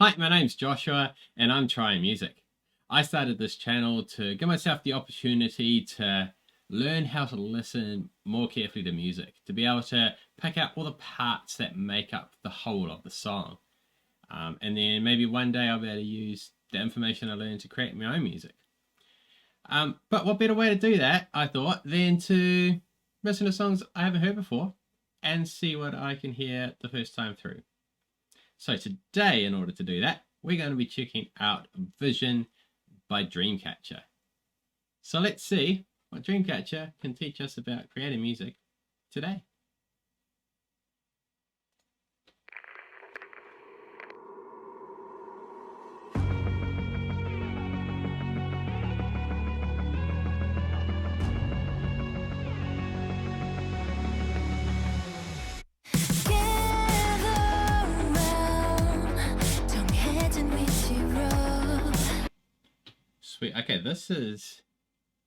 Hi, my name's Joshua and I'm trying music. I started this channel to give myself the opportunity to learn how to listen more carefully to music, to be able to pick out all the parts that make up the whole of the song. And then maybe one day I'll be able to use the information I learned to create my own music. But what better way to do that, I thought, than to listen to songs I haven't heard before and see what I can hear the first time through. So today, in order to do that, we're going to be checking out Vision by Dreamcatcher. So let's see what Dreamcatcher can teach us about creating music today. Sweet. Okay, this is...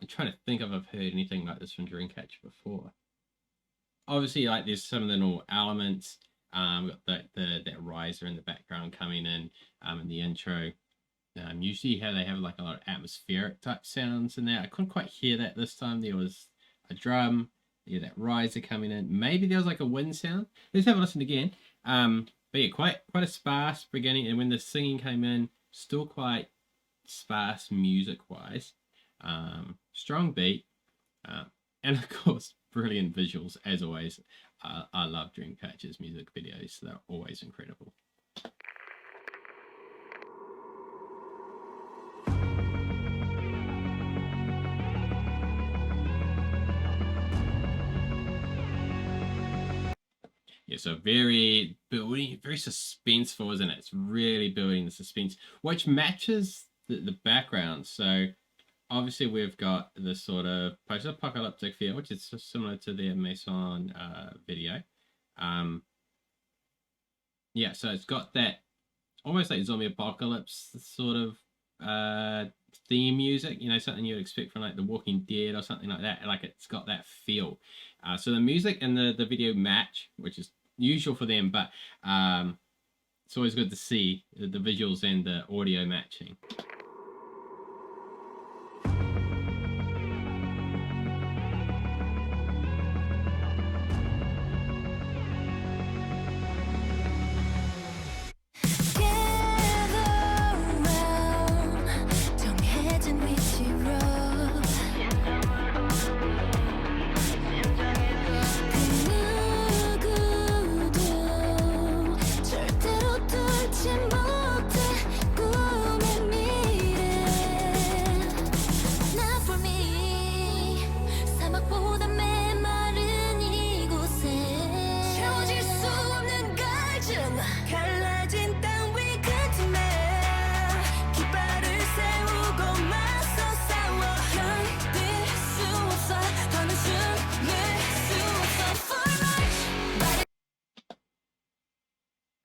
I'm trying to think if I've heard anything like this from Dreamcatcher before. Obviously, like there's some of the normal elements. We've got that riser in the background coming in the intro. Usually how they have like a lot of atmospheric type sounds in there. I couldn't quite hear that this time. There was a drum, yeah, that riser coming in. Maybe there was like a wind sound. Let's have a listen again. But yeah, quite a sparse beginning, and when the singing came in, still quite sparse music-wise. Strong beat, and of course, brilliant visuals as always. I love Dreamcatcher's music videos; they're always incredible. Yeah, so very building, very suspenseful, isn't it? It's really building the suspense, which matches the background. So obviously we've got this sort of post-apocalyptic feel, which is similar to the Mason video. Yeah, so it's got that almost like zombie apocalypse sort of theme music, you know, something you'd expect from like The Walking Dead or something like that. Like it's got that feel. So the music and the video match, which is usual for them, but it's always good to see the visuals and the audio matching.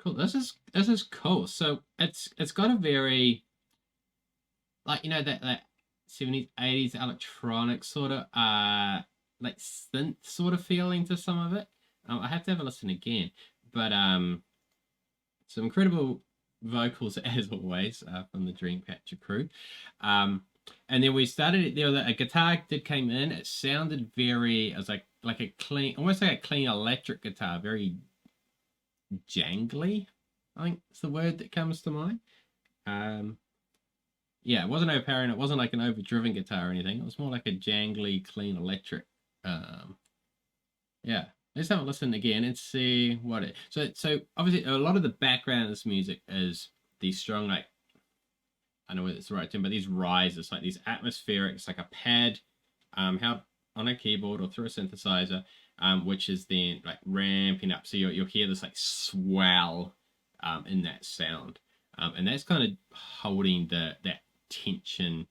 Cool. This is cool. So it's got a very, like, you know, that 70s 80s electronic sort of like synth sort of feeling to some of it. I have to have a listen again, but some incredible vocals as always from the Dreamcatcher crew. And then we started, there was a guitar that came in. It sounded very, it was like a clean, almost like a clean electric guitar, very jangly, I think it's the word that comes to mind. Yeah, it wasn't overpowering. It wasn't like an overdriven guitar or anything. It was more like a jangly, clean electric. Yeah, let's have a listen again and see what it. So obviously a lot of the background of this music is these strong, like, I know it's the right term, but these rises, like these atmospheric. It's like a pad, held on a keyboard or through a synthesizer. Which is then like ramping up. So you'll hear this like swell in that sound. And that's kind of holding that tension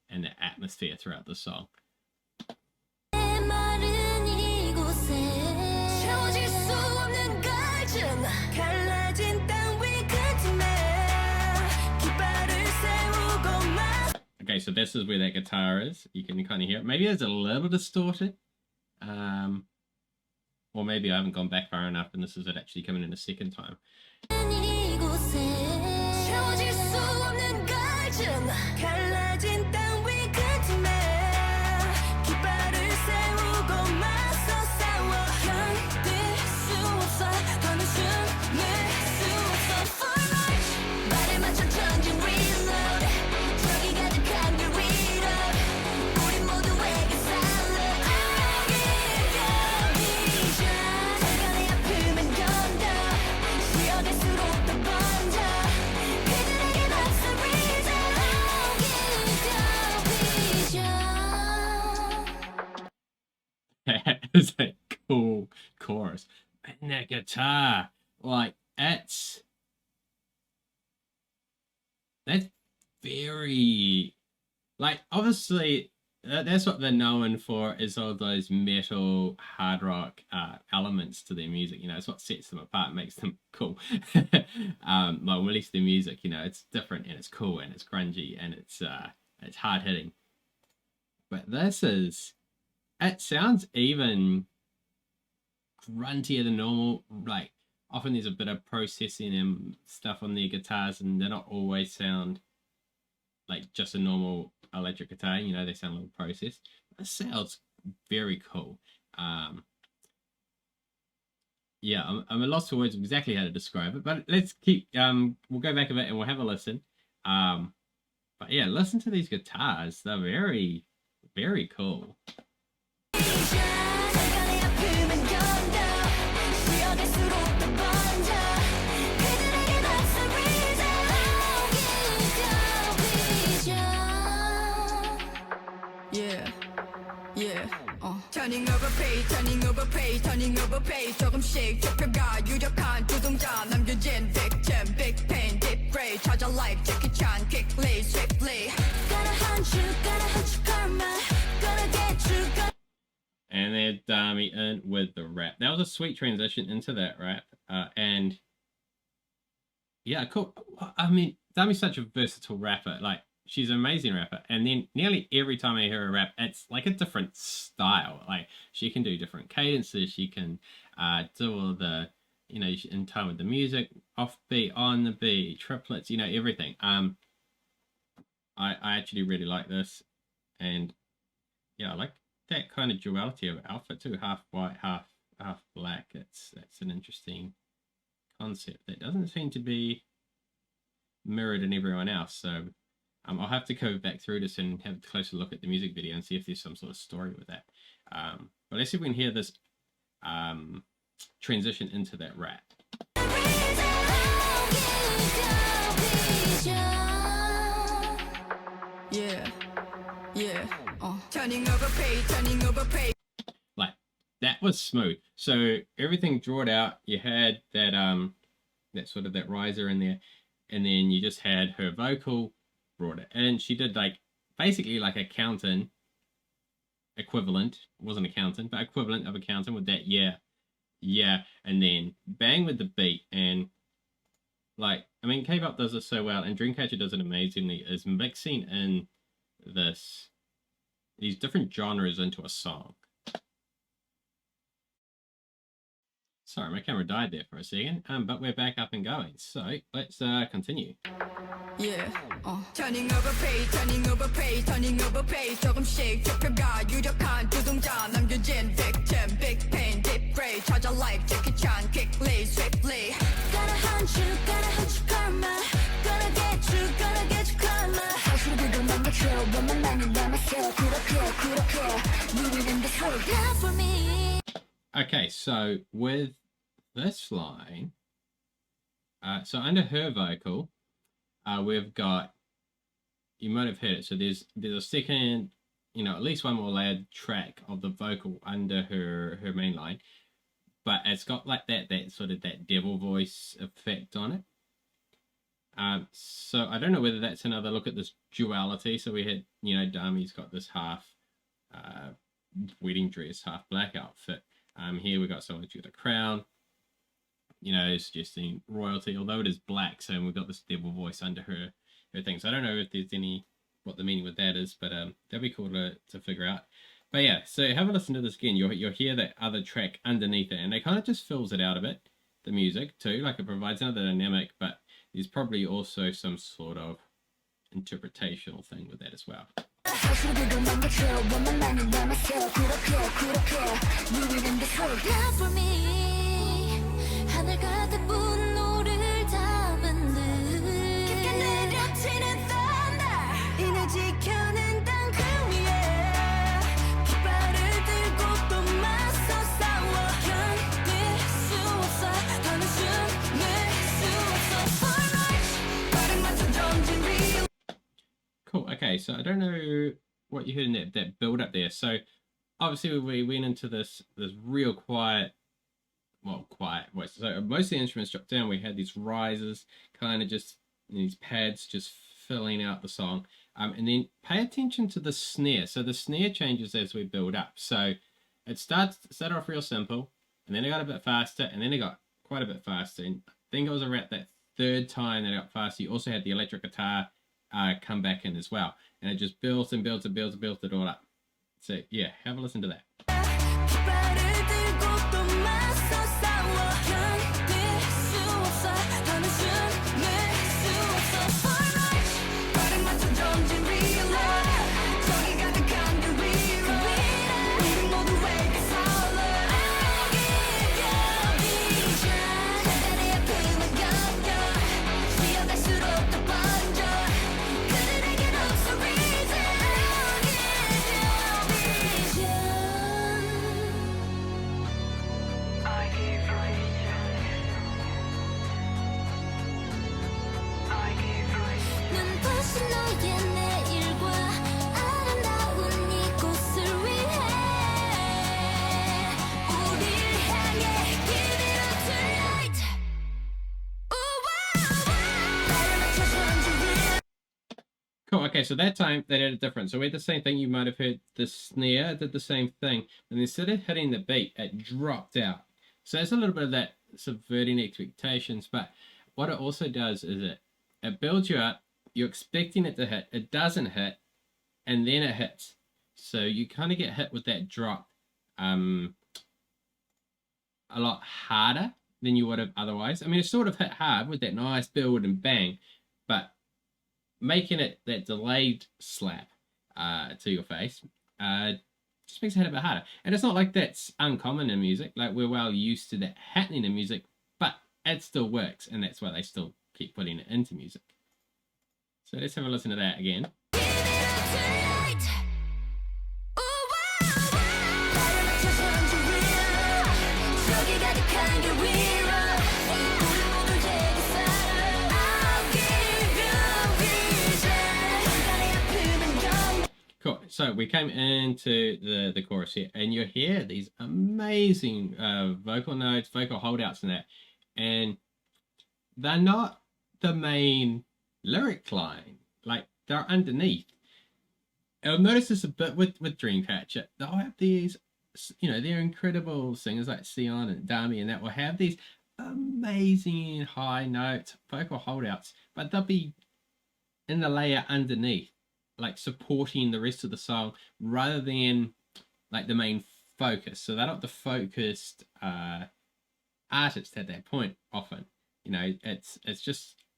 and the atmosphere throughout the song. Okay, so this is where that guitar is. You can kind of hear it. Maybe it's a little distorted. Or maybe I haven't gone back far enough and this is it actually coming in a second time. was that cool chorus. And that guitar, like that's very, like, obviously that's what they're known for, is all those metal hard rock elements to their music. You know, it's what sets them apart, makes them cool. Like, at least their music, you know, it's different and it's cool and it's grungy and it's hard hitting. But this is, it sounds even gruntier than normal. Like, often there's a bit of processing and stuff on their guitars, and they're not always sound like just a normal electric guitar. You know, they sound a little processed. It sounds very cool. Yeah, I'm at loss for words of exactly how to describe it, but let's keep, we'll go back a bit and we'll have a listen. But yeah, listen to these guitars. They're very, very cool. Turning over page, turning over page, turning over page. 조금씩 좁혀가 유력한 두동자 남겨진 victim, big pain, deep gray. 찾아 like Jackie Chan, quickly, swiftly. Gonna hunt you, karma. Gonna get you. And they're Dami in with the rap. That was a sweet transition into that rap. And yeah, cool. I mean, Dami's such a versatile rapper. Like, she's an amazing rapper, and then nearly every time I hear her rap, it's like a different style. Like, she can do different cadences, she can do all the, you know, in time with the music, off beat, on the beat, triplets, you know, everything. I actually really like this, and yeah, I like that kind of duality of outfit too, half white, half black. That's an interesting concept that doesn't seem to be mirrored in everyone else. So I'll have to go back through this and have a closer look at the music video and see if there's some sort of story with that. But let's see if we can hear this transition into that rap. Turning over page, turning over page. Like, that was smooth. So everything drawed out. You had that that sort of that riser in there, and then you just had her vocal, brought it in. She did like basically like a counting equivalent. It wasn't a counting, but equivalent of a counting with that yeah, and then bang with the beat. And like, I mean, K-pop does it so well, and Dreamcatcher does it amazingly, is mixing in these different genres into a song. Sorry, my camera died there for a second, but we're back up and going. So let's continue. Turning over page, turning over page, turning over page. 조금씩 좁혀가 유력한 두동자 남겨진 victim, big pain, deep gray. 찾아 like Jackie Chan, quickly, swiftly. Gonna hunt you, karma. Gonna get you, karma. 사실을 망가져, 원만한 남았어. 그렇게, 우리는 this whole love for me. Okay, so with this line, so under her vocal, we've got, you might have heard it, so there's a second, you know, at least one more layered track of the vocal under her main line, but it's got like that sort of that devil voice effect on it. So I don't know whether that's another look at this duality. So we had, you know, Dami's got this half wedding dress, half black outfit. Here we got someone with a crown, you know, suggesting royalty, although it is black. So we've got this devil voice under her thing. So I don't know if there's what the meaning with that is, but that'd be cool to figure out. But yeah, so have a listen to this again. You'll hear that other track underneath it, and it kind of just fills it out a bit, the music too. Like, it provides another dynamic, but there's probably also some sort of interpretational thing with that as well. Cool. Okay, so I don't know what you heard in that build up there. So obviously we went into this real quiet, quiet voice. So most of the instruments dropped down. We had these risers, kind of just these pads just filling out the song. And then pay attention to the snare. So the snare changes as we build up. So it started off real simple, and then it got a bit faster, and then it got quite a bit faster. And I think it was around that third time that it got faster. You also had the electric guitar come back in as well, and it just built and built and built and built it all up. So yeah, have a listen to that. Cool. Okay, so that time they did it different. So we had the same thing. You might have heard the snare did the same thing, and instead of hitting the beat, it dropped out. So there's a little bit of that subverting expectations. But what it also does is it builds you up. You're expecting it to hit. It doesn't hit, and then it hits. So you kind of get hit with that drop a lot harder than you would have otherwise. I mean, it sort of hit hard with that nice build and bang, but making it that delayed slap to your face just makes it hit a bit harder. And it's not like that's uncommon in music. Like, we're well used to that happening in music, but it still works, and that's why they still keep putting it into music. So let's have a listen to that again. Cool. So we came into the chorus here, and you hear these amazing vocal notes, vocal holdouts, and that, and they're not the main lyric line. Like, they're underneath. I'll notice this a bit with Dreamcatcher. They'll have these, they're incredible singers like Sion and Dami, and that will have these amazing high notes, vocal holdouts, but they'll be in the layer underneath, like supporting the rest of the song rather than like the main focus. So they're not the focused artist at that point often. It's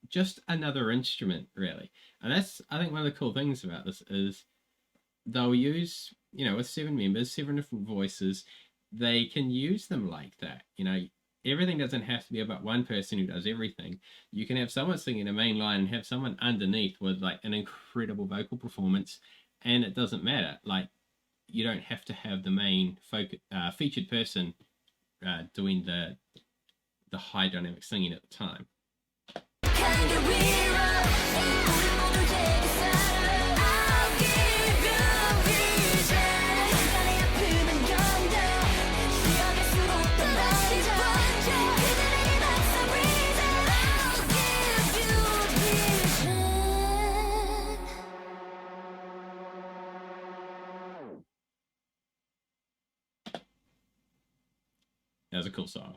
just another instrument, really. And that's, I think, one of the cool things about this is they'll use, with 7 members, 7 different voices, they can use them like that. Everything doesn't have to be about one person who does everything. You can have someone singing a main line and have someone underneath with like an incredible vocal performance, and it doesn't matter. Like, you don't have to have the main featured person doing the high dynamic singing at the time. That was a cool song.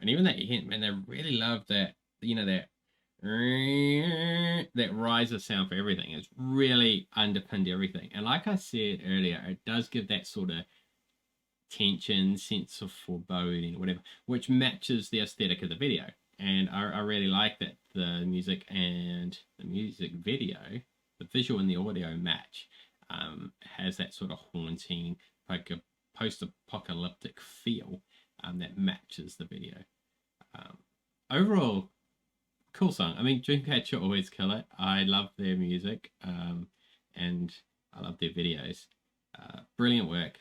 And even that hint, man, they really love that, that riser sound for everything. It's really underpinned everything. And like I said earlier, it does give that sort of tension, sense of foreboding, or whatever, which matches the aesthetic of the video. And I really like that the music and the music video, the visual and the audio match, has that sort of haunting, like a post-apocalyptic feel that matches the video. Overall, cool song. I mean, Dreamcatcher always kill it. I love their music, and I love their videos. Brilliant work.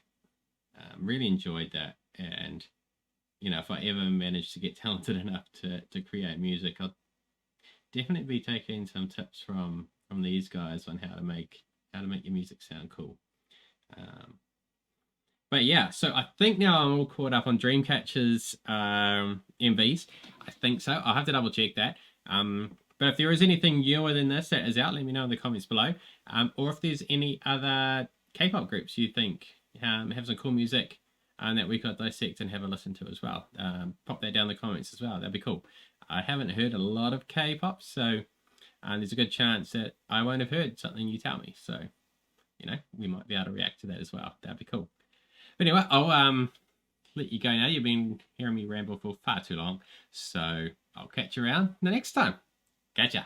Really enjoyed that. And if I ever manage to get talented enough to create music, I'll definitely be taking some tips from these guys on how to make your music sound cool. But yeah, so I think now I'm all caught up on Dreamcatcher's MVs. I think so. I'll have to double check that. But if there is anything newer than this that is out, let me know in the comments below. Or if there's any other K-pop groups you think have some cool music that we could dissect and have a listen to as well. Pop that down in the comments as well. That'd be cool. I haven't heard a lot of K-pop, so there's a good chance that I won't have heard something you tell me. So, we might be able to react to that as well. That'd be cool. But anyway, I'll let you go now. You've been hearing me ramble for far too long. So I'll catch you around the next time. Catch ya.